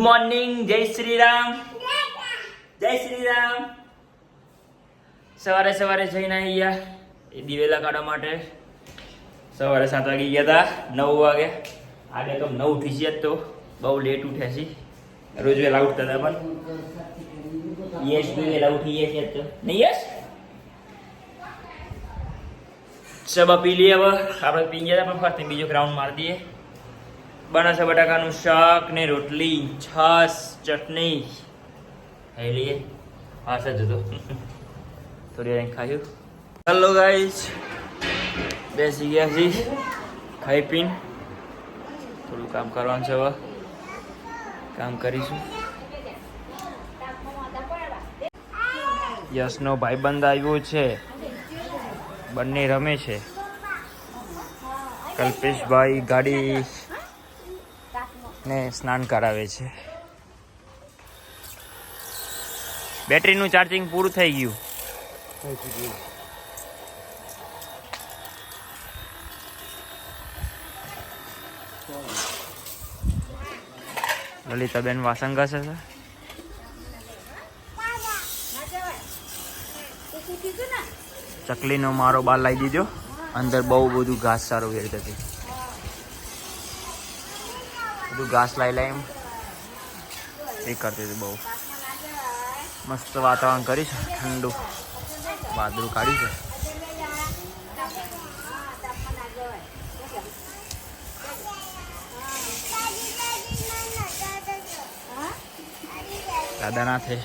Morning, જય શ્રી રામ. જય શ્રી રામ. સવારે સવારે જઈને અહીંયા એ દિવેલા કાઢવા માટે સવારે 7 વાગે ગયા હતા. 9 વાગે આજે તો 9 ઉઠી છે, તો બહુ લેટ ઉઠ્યા છે. રોજ વહેલા ઉઠતા હતા પણ યશ બી વહેલા ઉઠી ગયા છે તો નહીં યશ? સબા પી લઈએ. હવે આપણે પી ગયા હતા પણ ફરતી બીજો ગ્રાઉન્ડ મારી દઈએ. બનાસા બટાકાનું શાક ને રોટલી, છાશ, ચટણી ખાઈ લઈએ. હા સર જતો થોડી વાર ખાયું. હેલો ગાઈસ, બેસી ગયા છીએ ખાઈ પીને. થોડું કામ કરવાનું છે, હવે કામ કરીશું. યશનો ભાઈબંધ આવ્યો છે, બંને રમે છે. કલ્પેશભાઈ ગાડી ને સ્નાન કરાવે છે. બેટરીનું ચાર્જિંગ પૂરું થઈ ગયું. લલિતાબેન વાસણ ઘસે છે. ચકલીનો મારો બાર લાવી દીધો. અંદર બહુ બધું ઘાસ સારું વેરતી હતી. બધું ઘાસ લાવી એ કરતી હતી. બહુ મસ્ત વાતાવરણ કરી છે, ઠંડુ વાદળું કાઢ્યું છે. દાદાનાથે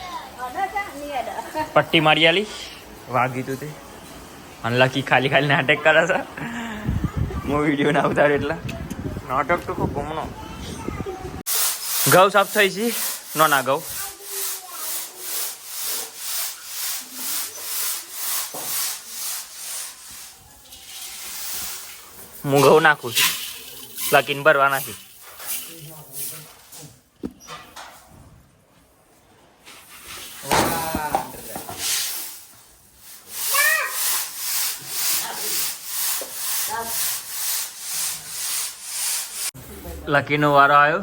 પટ્ટી મારી આલી, વાગી તું તે અનલકી ખાલી ખાલી નાટક કરે છે. હું વિડીયો ના ઉતારે એટલે નાટક તો ખૂબ ગમનો. ઘઉં સાફ થઈ છે, ના ઘઉં હું ઘઉં નાખું છું, લકીને ભરવા નાખી. લકીનો વારો આવ્યો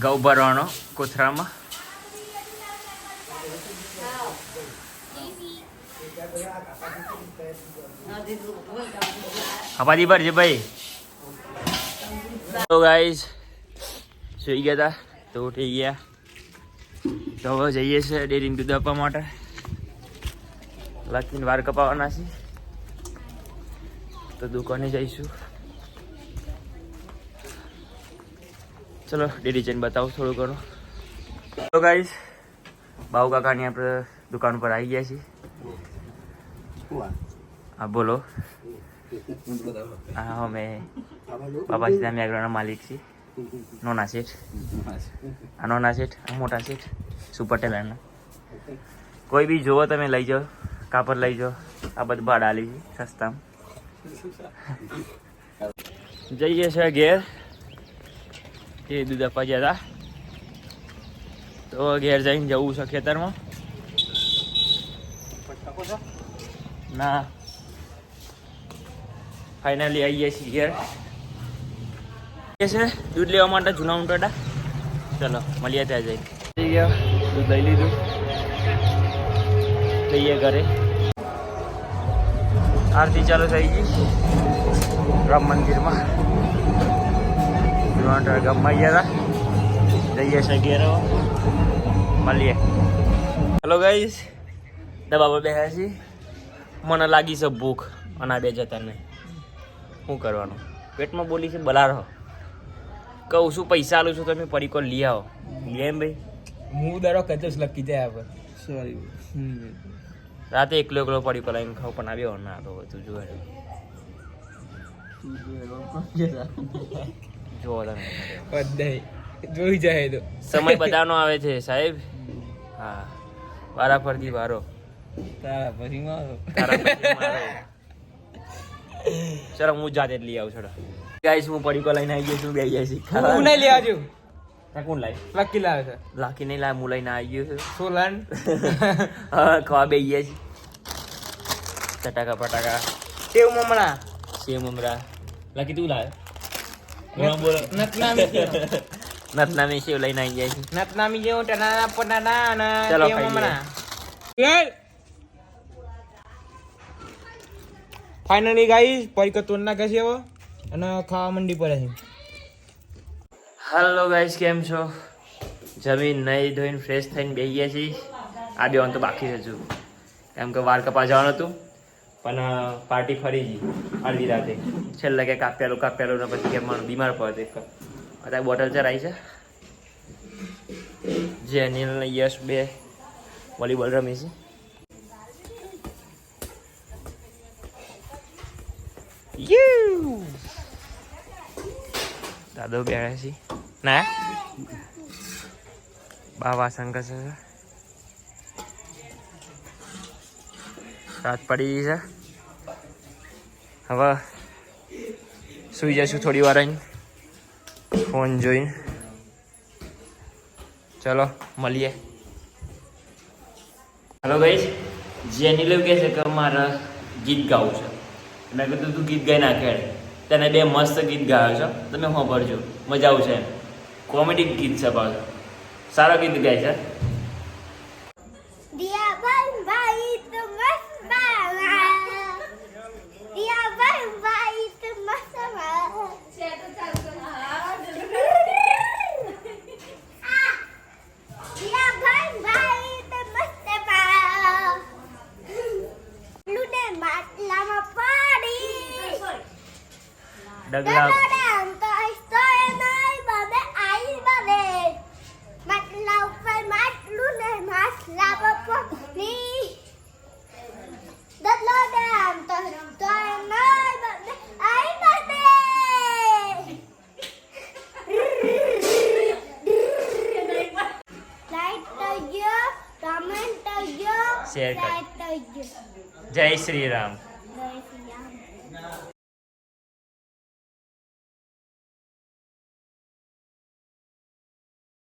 ઘઉં ભરવાનો કોથરામાં. હપાજી ભરજે ભાઈ. તો ગાઈસ સુઈ ગયા હતા તો ઉઠી ગયા. તો હવે જઈએ છીએ ડેરીને દૂધ આપવા માટે. લકીને વાર કપાવવાના છે તો દુકાને જઈશું. ચલો ડેરી જઈને બતાવું થોડું ઘણું. તો ગાઈસ બાઉ કાકાની આપણે દુકાન ઉપર આવી ગયા છીએ. હા બોલો. હા અમે બાબા સીધામી આગળના માલિક છીએ. નોના શેઠ. આ નોના શેઠ, આ મોટા શેઠ સુપર ટેલરના. કોઈ બી જોવો તમે લઈ જાઓ, કાપડ લઈ જાઓ. આ બધું ભાડા આલી છે સસ્તામાં. જઈએ છે ઘેર. એ દૂધ આપવા ગયા હતા તો ઘેર જઈને જવું છે ખેતરમાં. ના ફાઇનલી આવીએ છીએ ઘેર. છે દૂધ લેવા માટે જૂના ઉંટોડા. ચલો મળીએ ત્યાં જઈ ગયા. દૂધ લઈ લીધું, જઈએ ઘરે. આરતી ચાલુ થઈ ગઈ રામ મંદિરમાં. ગામમાં ગયા હતા, જઈએ છે ઘેર. મળીએ. હેલો ગાઈસ, દબા પર બેઠા છીએ. મને લાગી છે ભૂખ અને આ બે જતા નહીં. શું કરવાનું? પેટમાં બોલી છે બલારો. કહું છું પૈસા આલું છું, તમે પડીકો લઈ આવો. લે એમ ભાઈ, હું દરો કચોસ લકી જાય પર સોરી. રાતે એકલો એકલો પડીકો લઈને ખાવ પણ આવ્યો ના તો તું જોવે જોવો તમે. બધે જોઈ જાય તો સમય બધાનો આવે છે સાહેબ. હા, વારા ફરતી વારો. તારા પછી મારો. ચલો હું જાતે જ લઈ આવું. છોડો ગાઈસ, હું પડીકો લઈને આવી ગયો છું. બે ગયા છીએ. હું નહીં લેવા જો. કોણ લાવી? લકી લાવે છે. લાકી નહીં લાવે, હું લઈને આવી ગયો છું. સોલાન હા, ખાવા બે ગયા છીએ. ચટાકા પટાકા સેવ મમણા સેવ મમરા. લાકી તું લાવે? બોલો નકલા નથનામી સેવ લઈને આવી જાય છે. નતનામી જેવું ટનાના પટાના અને ચાલો સેવ ખાઈ મમરા. ફાઇનલી ગાઈસ પરીકો તોડ નાખે છે હવે અને ખાવા મંડી પડે છે. હેલો ગાઈસ, કેમ છો? જમીન નહીં ધોઈને ફ્રેશ થઈને બેસી ગયા છીએ. આ બેવાનું તો બાકી છે હજુ, કેમ કે વાર કપા જવાનું હતું પણ પાર્ટી ફરી ગઈ અડધી રાતે. છેલ્લે કે કાપ્યાલું ને પછી કે મારું બીમાર પડે અત્યારે બોટલ ચરાઈ છે. જે અનિલ ને યશ બે વોલીબોલ રમી છે. દાદો બેઠા છે ના બાવા શંકર છે. રાત પડી છે, હવે સુઈ જશું થોડી વાર અહીં ફોન જોઈને. ચલો મળીએ. હેલો ગાઈસ, જેની કહે છે કે મારે ગીત ગાવું છે. મેં કીધું તું ગીત ગાઈ નાખે. તેને બે મસ્ત ગીત ગાયો છે, તમે સાંભળજો, મજા આવશે. એમ કોમેડી ગીત છે, પાછું સારા ગીત ગાય છે. દિયા ભાઈ ભાઈ તો મસ્ત બાવા દિયા ભાઈ ભાઈ તો મસ્ત બાવા દિયા ભાઈ ભાઈ તો મસ્ત બાવા લુને માટલામાં પાડી ડગલા આમ તો હસતોય નહીં બબે આઈ બબે માટલા ઉપર માટલું ને માટલા પર પગની દદલો આમ તો હસતોય નહીં બબે આઈ બબે લાઈટ તો ગયો કમેન્ટ તો ગયો શેર કર. લાઈટ તો ગયો જય શ્રી રામ.